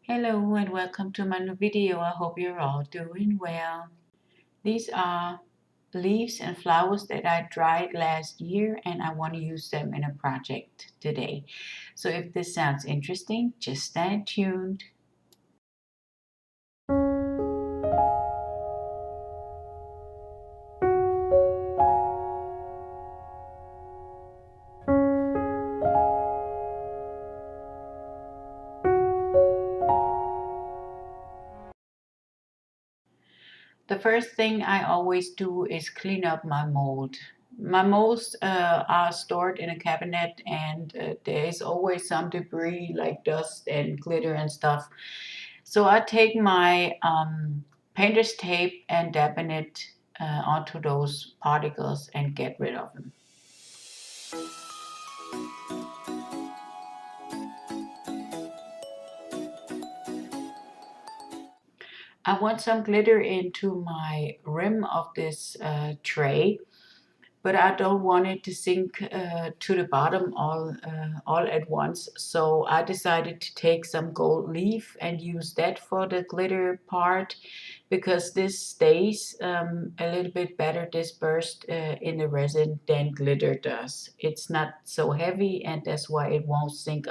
Hello and welcome to my new video. I hope you're all doing well. These are leaves and flowers that I dried last year and I want to use them in a project today. So if this sounds interesting, just stay tuned. The first thing I always do is clean up my mold. My molds are stored in a cabinet and there is always some debris like dust and glitter and stuff. So I take my painter's tape and dampen it onto those particles and get rid of them. I want some glitter into my rim of this tray, but I don't want it to sink to the bottom all at once. So I decided to take some gold leaf and use that for the glitter part because this stays a little bit better dispersed in the resin than glitter does. It's not so heavy and that's why it won't sink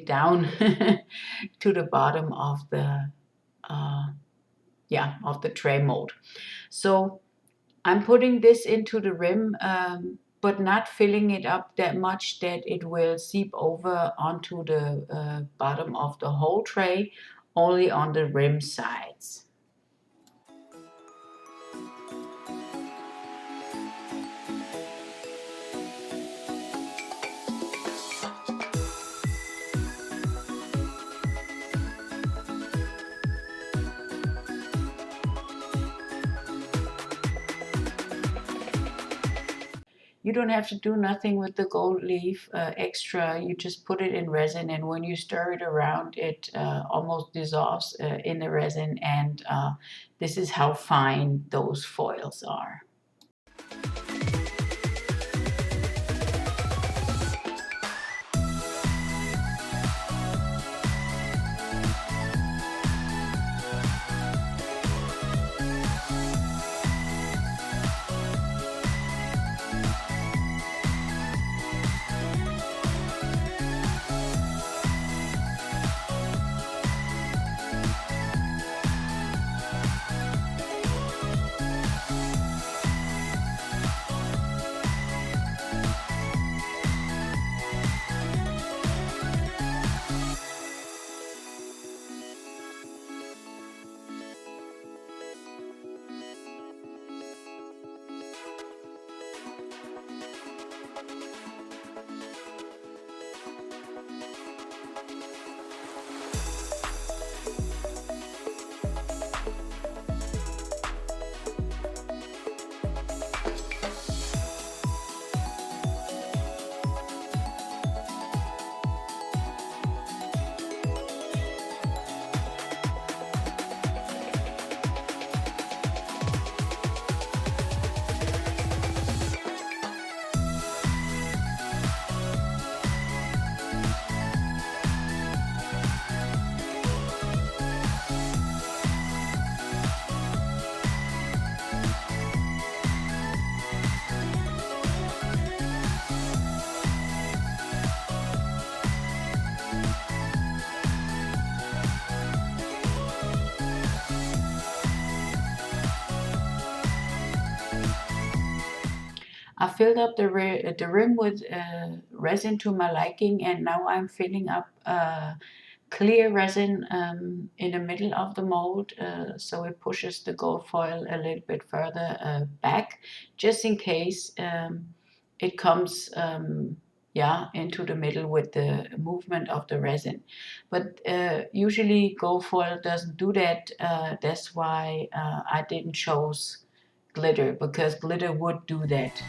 down to the bottom of the of the tray mold. So I'm putting this into the rim, but not filling it up that much that it will seep over onto the bottom of the whole tray, only on the rim sides. You don't have to do nothing with the gold leaf extra. You just put it in resin, and when you stir it around, it almost dissolves in the resin. And this is how fine those foils are. I filled up the rim with resin to my liking, and now I'm filling up clear resin in the middle of the mold, so it pushes the gold foil a little bit further back, just in case it comes into the middle with the movement of the resin. But usually gold foil doesn't do that. That's why I didn't choose glitter, because glitter would do that.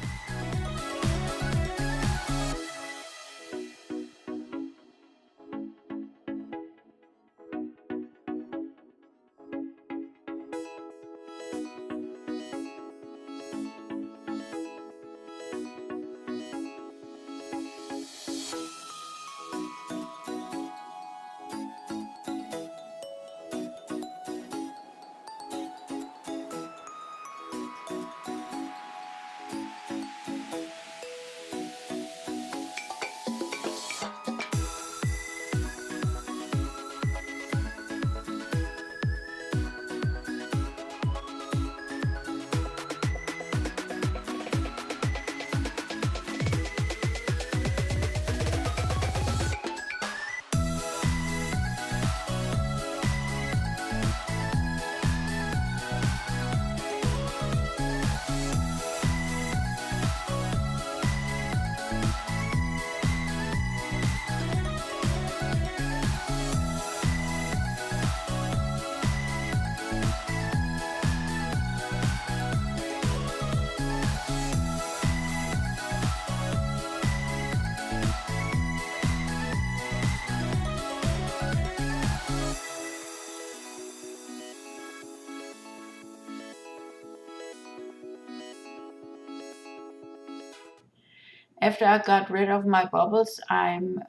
After I got rid of my bubbles, I'm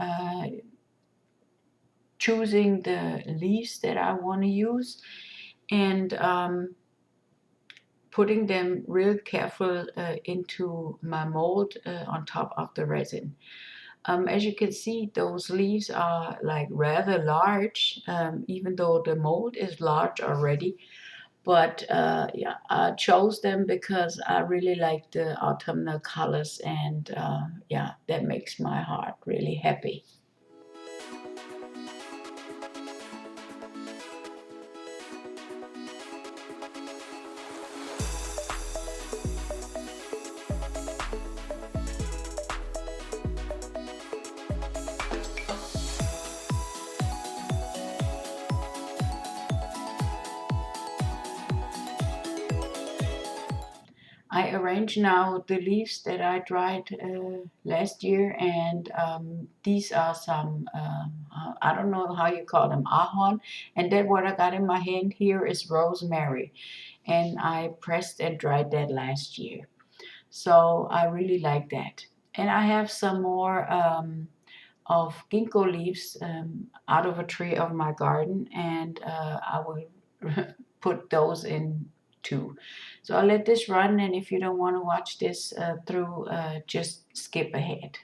choosing the leaves that I want to use, and putting them real careful into my mold on top of the resin. As you can see, those leaves are like rather large, even though the mold is large already. But yeah, I chose them because I really like the autumnal colors, and yeah, that makes my heart really happy. I arrange now the leaves that I dried last year, and these are some, I don't know how you call them, ahorn, and then what I got in my hand here is rosemary, and I pressed and dried that last year. So I really like that. And I have some more of ginkgo leaves out of a tree of my garden, and I will put those in too. So I'll let this run, and if you don't want to watch this through, just skip ahead.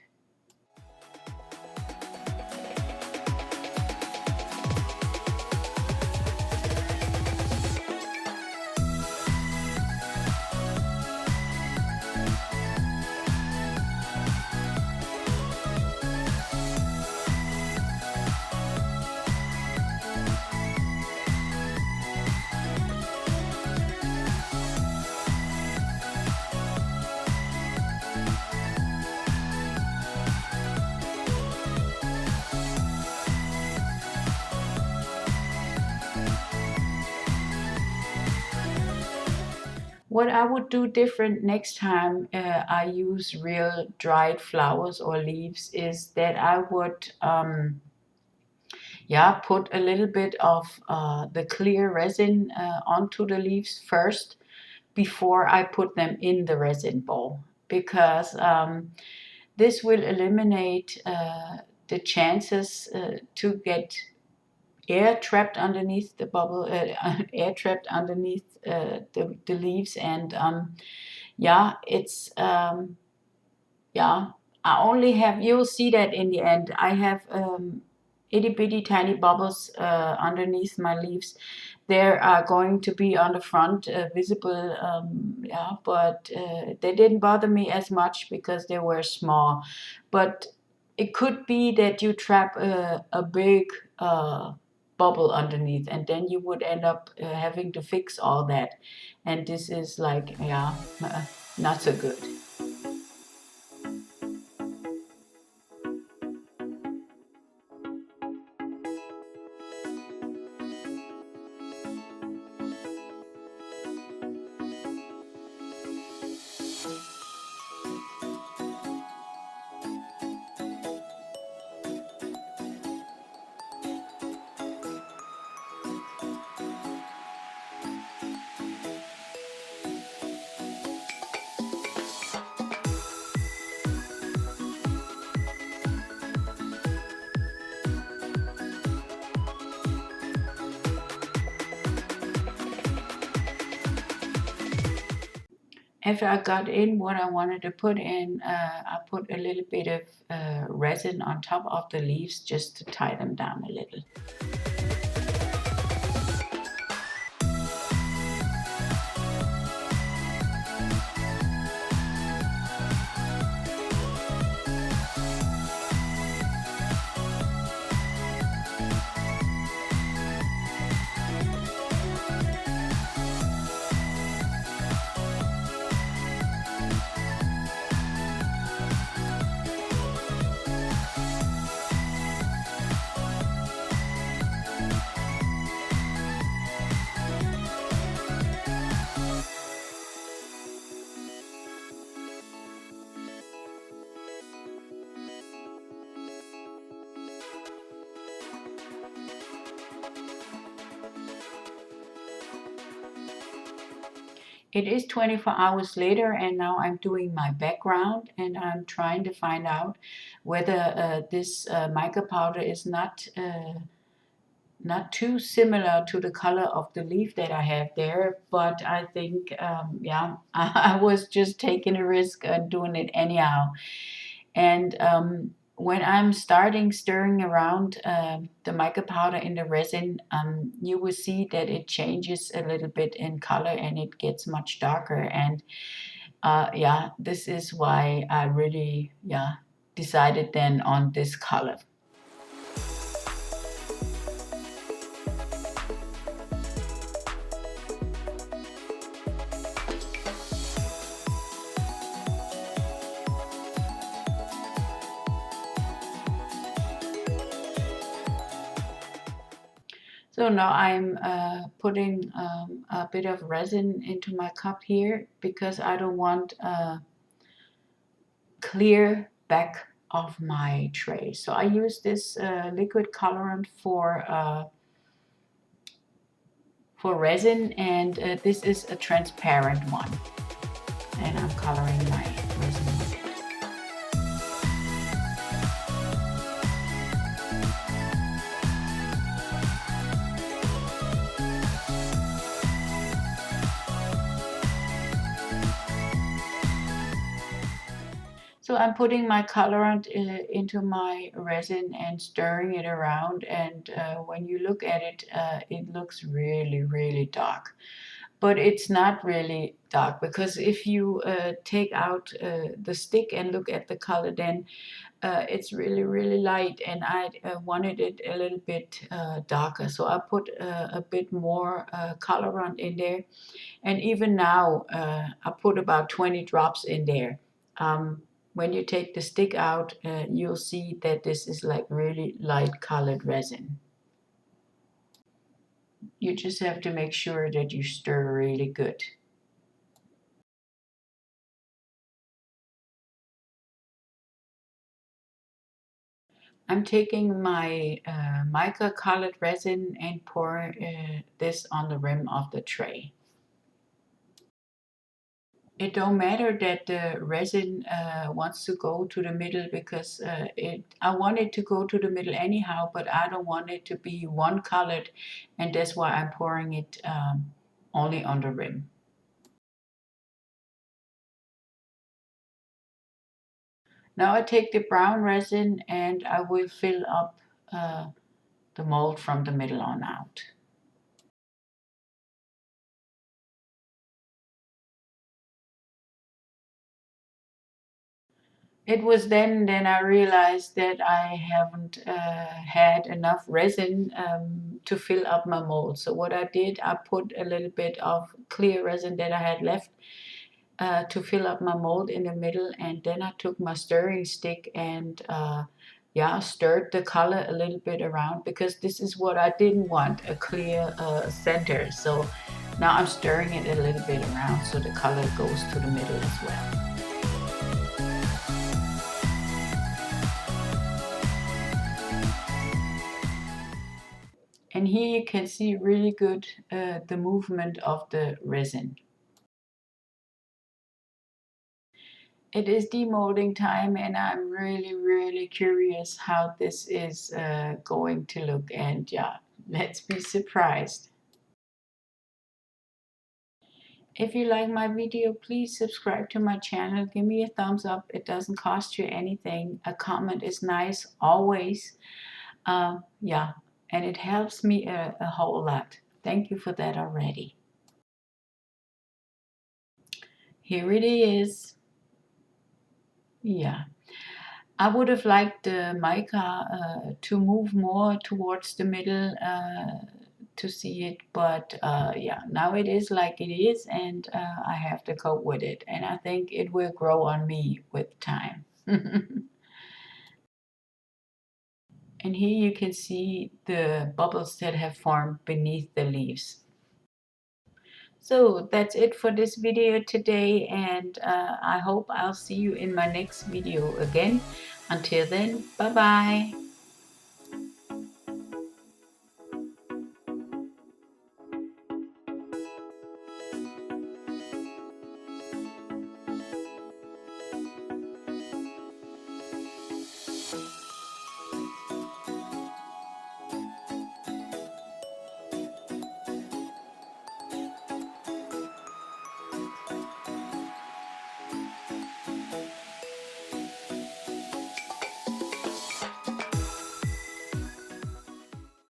What I would do different next time I use real dried flowers or leaves is that I would yeah, put a little bit of the clear resin onto the leaves first before I put them in the resin bowl, because this will eliminate the chances to get air trapped underneath the bubble, air trapped underneath the leaves, and yeah, it's yeah, I only have, you'll see that in the end, I have itty bitty tiny bubbles underneath my leaves. They are going to be on the front visible, yeah, but they didn't bother me as much because they were small. But it could be that you trap a big bubble underneath, and then you would end up having to fix all that. And this is like, yeah, not so good. After I got in what I wanted to put in, I put a little bit of resin on top of the leaves just to tie them down a little. It is 24 hours later, and now I'm doing my background, and I'm trying to find out whether this mica powder is not too similar to the color of the leaf that I have there. But I think, yeah, I was just taking a risk and doing it anyhow. And when I'm starting stirring around the mica powder in the resin, you will see that it changes a little bit in color and it gets much darker. And yeah, this is why I really, yeah, decided then on this color. So now I'm putting a bit of resin into my cup here because I don't want clear back of my tray. So I use this liquid colorant for resin, and this is a transparent one. And I'm coloring my resin with it. So I'm putting my colorant into my resin and stirring it around, and when you look at it, it looks really, really dark. But it's not really dark, because if you take out the stick and look at the color, then it's really, really light, and I wanted it a little bit darker. So I put a bit more colorant in there, and even now I put about 20 drops in there. When you take the stick out, you'll see that this is like really light colored resin. You just have to make sure that you stir really good. I'm taking my mica colored resin and pour this on the rim of the tray. It don't matter that the resin wants to go to the middle, because I want it to go to the middle anyhow, but I don't want it to be one colored, and that's why I'm pouring it only on the rim. Now I take the brown resin and I will fill up the mold from the middle on out. It was then I realized that I haven't had enough resin to fill up my mold. So what I did, I put a little bit of clear resin that I had left to fill up my mold in the middle, and then I took my stirring stick and yeah, stirred the color a little bit around, because this is what I didn't want, a clear center. So now I'm stirring it a little bit around so the color goes to the middle as well. And here you can see really good the movement of the resin. It is demolding time, and I'm really, really curious how this is going to look. And yeah, let's be surprised. If you like my video, please subscribe to my channel. Give me a thumbs up. It doesn't cost you anything. A comment is nice, always. Yeah, and it helps me a whole lot. Thank you for that already. Here it is. Yeah. I would have liked the mica to move more towards the middle to see it, but yeah, now it is like it is, and I have to cope with it, and I think it will grow on me with time. And here you can see the bubbles that have formed beneath the leaves. So that's it for this video today, and I hope I'll see you in my next video again. Until then, bye bye.